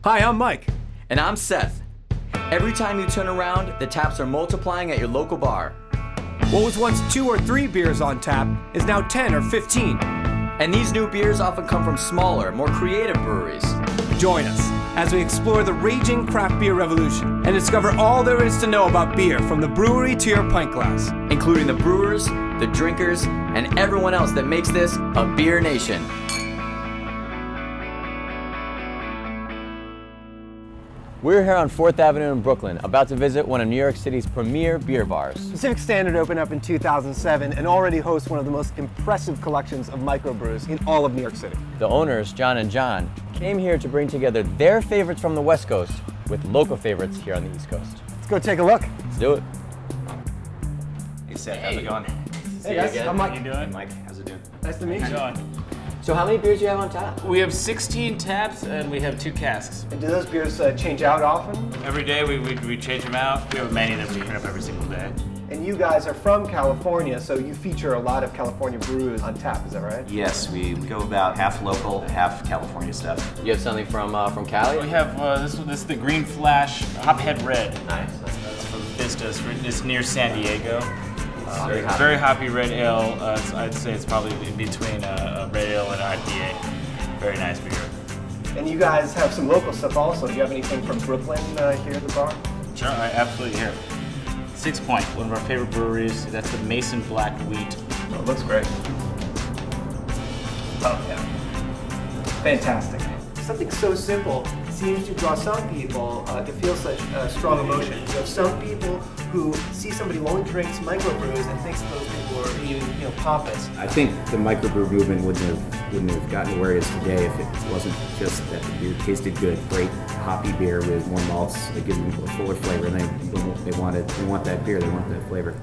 Hi, I'm Mike. And I'm Seth. Every time you turn around, the taps are multiplying at your local bar. What was once 2 or 3 beers on tap is now 10 or 15. And these new beers often come from smaller, more creative breweries. Join us as we explore the raging craft beer revolution and discover all there is to know about beer from the brewery to your pint glass. Including the brewers, the drinkers, and everyone else that makes this a beer nation. We're here on 4th Avenue in Brooklyn, about to visit one of New York City's premier beer bars. Pacific Standard opened up in 2007 and already hosts one of the most impressive collections of microbrews in all of New York City. The owners, John and John, came here to bring together their favorites from the West Coast with local favorites here on the East Coast. Let's go take a look. Let's do it. Hey Seth, how's it going? Hey guys, I'm Mike. How you doing? Hey Mike, how's it doing? Nice to meet you. How you doing? So how many beers do you have on tap? We have 16 taps and we have 2 casks. And do those beers change out often? Every day we change them out. We have a menu that we turn up every single day. And you guys are from California, so you feature a lot of California brews on tap, is that right? Yes, we go about half local, half California stuff. You have something from Cali? We have this is the Green Flash Hophead Red. Nice. That's from Vistas. It's near San Diego. Very hoppy red ale. I'd say it's probably in between a red ale and an IPA. Very nice beer. And you guys have some local stuff also. Do you have anything from Brooklyn here at the bar? Sure, I absolutely here. Sixpoint, one of our favorite breweries. That's the Mason Black Wheat. Oh, it looks great. Oh yeah, fantastic. Something so simple seems to draw some people to feel such strong emotion. You have some people who see somebody who only drinks microbrews and thinks those people are you know pompous. I think the microbrew movement wouldn't have gotten where it is today if it wasn't just that the beer tasted good, great hoppy beer with more malts that give them a fuller flavor. And they want that beer, they want that flavor.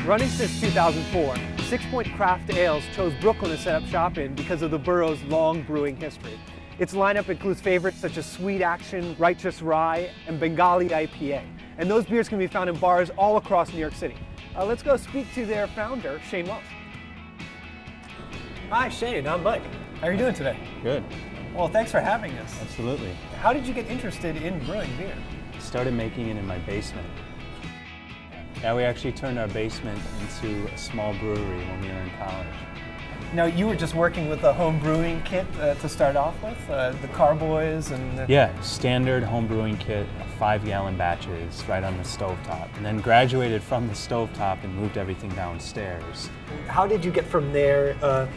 Running since 2004, Sixpoint Craft Ales chose Brooklyn to set up shop in because of the borough's long brewing history. Its lineup includes favorites such as Sweet Action, Righteous Rye, and Bengali IPA. And those beers can be found in bars all across New York City. Let's go speak to their founder, Shane Wells. Hi Shane, I'm Mike. How are you doing today? Good. Well, thanks for having us. Absolutely. How did you get interested in brewing beer? Started making it in my basement. Yeah, we actually turned our basement into a small brewery when we were in college. Now, you were just working with a home brewing kit to start off with, the carboys and... Yeah, standard home brewing kit, 5-gallon batches right on the stovetop. And then graduated from the stovetop and moved everything downstairs. How did you get from there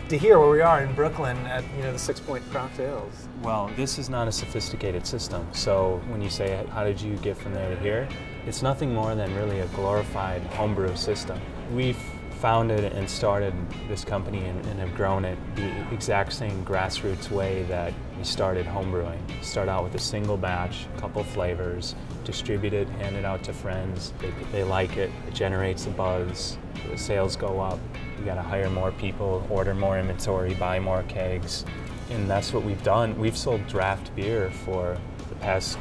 to here where we are in Brooklyn at the Sixpoint Craft Ales? Well, this is not a sophisticated system. So when you say, how did you get from there to here? It's nothing more than really a glorified homebrew system. We've founded and started this company and have grown it the exact same grassroots way that we started homebrewing. Start out with a single batch, a couple flavors, distribute it, hand it out to friends. They like it, it generates a buzz, the sales go up. You gotta hire more people, order more inventory, buy more kegs. And that's what we've done. We've sold draft beer for the past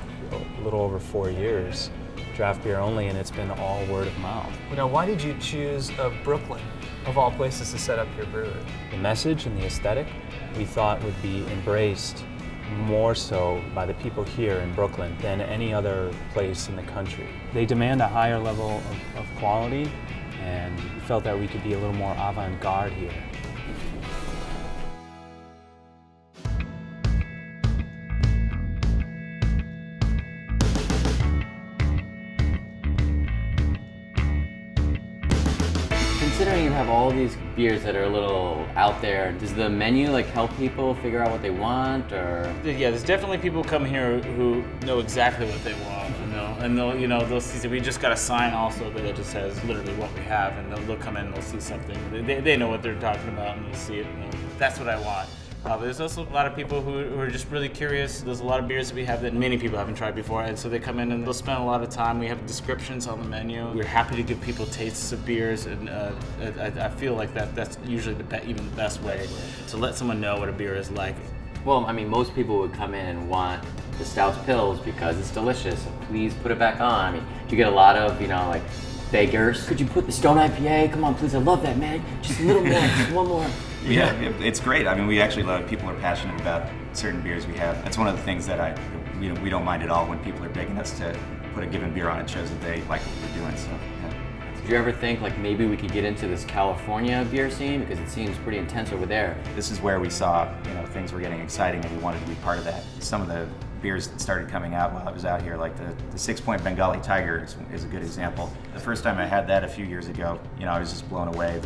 little over 4 years. Draft beer only, and it's been all word of mouth. Now, why did you choose Brooklyn, of all places, to set up your brewery? The message and the aesthetic we thought would be embraced more so by the people here in Brooklyn than any other place in the country. They demand a higher level of quality, and we felt that we could be a little more avant-garde here. Considering you have all these beers that are a little out there, does the menu help people figure out what they want, or? Yeah, there's definitely people come here who know exactly what they want, and they'll see. We just got a sign also that just says literally what we have, and they'll come in and they'll see something. They know what they're talking about, and they'll see it. And that's what I want. But there's also a lot of people who are just really curious. There's a lot of beers that we have that many people haven't tried before, and so they come in and they'll spend a lot of time. We have descriptions on the menu. We're happy to give people tastes of beers, and I feel like that's usually even the best way to let someone know what a beer is like. Well, I mean, most people would come in and want the Stouts Pills because it's delicious. Please put it back on. I mean, you get a lot of, beggars. Could you put the Stone IPA? Come on, please, I love that, man. Just a little more, just one more. Yeah, it's great. I mean, we actually love, people are passionate about certain beers we have. That's one of the things that we don't mind at all when people are begging us to put a given beer on. It shows that they like what we're doing, so yeah. Did you ever think like maybe we could get into this California beer scene, because it seems pretty intense over there? This is where we saw, things were getting exciting and we wanted to be part of that. Some of the beers that started coming out while I was out here, like the Sixpoint Bengali Tiger is a good example. The first time I had that a few years ago, I was just blown away.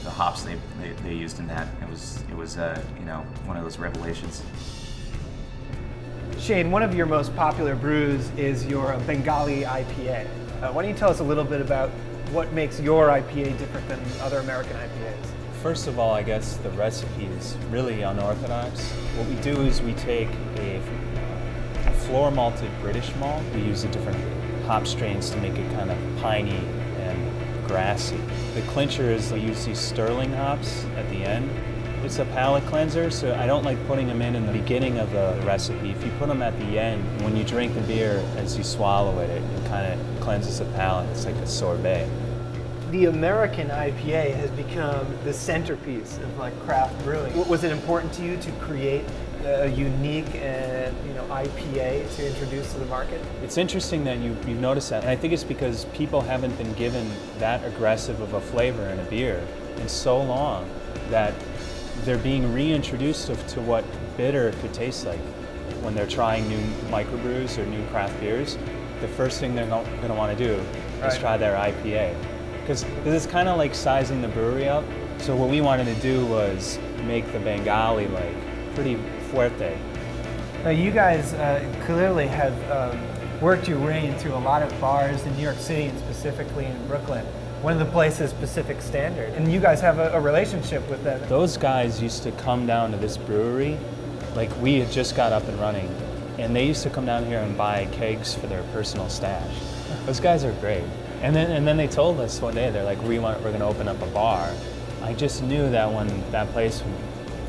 The hops they used in that, it was one of those revelations. Shane, one of your most popular brews is your Bengali IPA. Why don't you tell us a little bit about what makes your IPA different than other American IPAs? First of all, I guess the recipe is really unorthodox. What we do is we take a floor malted British malt. We use the different hop strains to make it kind of piney and grassy. The clincher is we use these sterling hops at the end. It's a palate cleanser, so I don't like putting them in the beginning of the recipe. If you put them at the end, when you drink the beer, as you swallow it, it kind of cleanses the palate. It's like a sorbet. The American IPA has become the centerpiece of like craft brewing. Was it important to you to create a unique IPA to introduce to the market? It's interesting that you've noticed that, and I think it's because people haven't been given that aggressive of a flavor in a beer in so long that they're being reintroduced to what bitter could taste like. When they're trying new microbrews or new craft beers, the first thing they're going to want to do is try their IPA. Because it's kind of like sizing the brewery up. So what we wanted to do was make the Bengali like pretty fuerte. Now you guys clearly have worked your way into a lot of bars in New York City and specifically in Brooklyn. One of the places, Pacific Standard, and you guys have a relationship with them. Those guys used to come down to this brewery, like we had just got up and running, and they used to come down here and buy kegs for their personal stash. Those guys are great. And then they told us one day, they're like, we're going to open up a bar. I just knew that when that place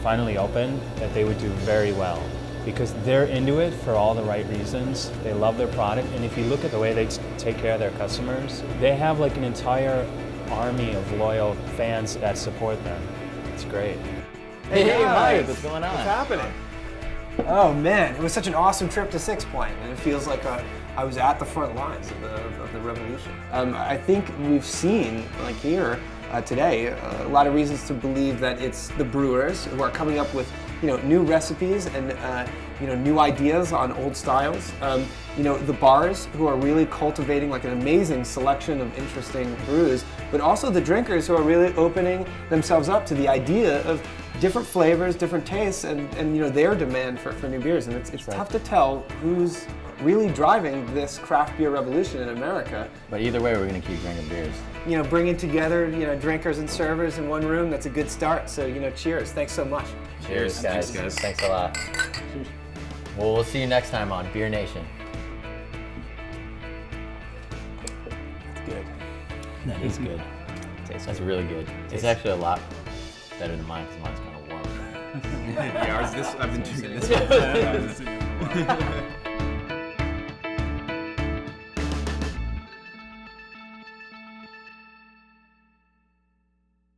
finally opened, that they would do very well, because they're into it for all the right reasons. They love their product, and if you look at the way they take care of their customers, they have like an entire army of loyal fans that support them. It's great. Hey Mike, what's going on? What's happening? Oh man, it was such an awesome trip to Sixpoint, and it feels like I was at the front lines of the revolution. I think we've seen, like here today, a lot of reasons to believe that it's the brewers who are coming up with new recipes and new ideas on old styles. The bars who are really cultivating like an amazing selection of interesting brews, but also the drinkers who are really opening themselves up to the idea of different flavors, different tastes, and their demand for new beers. And it's tough to tell who's really driving this craft beer revolution in America. But either way, we're going to keep drinking beers. Bringing together drinkers and servers in one room, that's a good start. So cheers. Thanks so much. Cheers, guys. Thanks, guys. Thanks a lot. Well, we'll see you next time on Beer Nation. That's good. That is good. That's really good. It's actually a lot better than mine, because mine's kind of warm. Yeah, I've been drinking this one.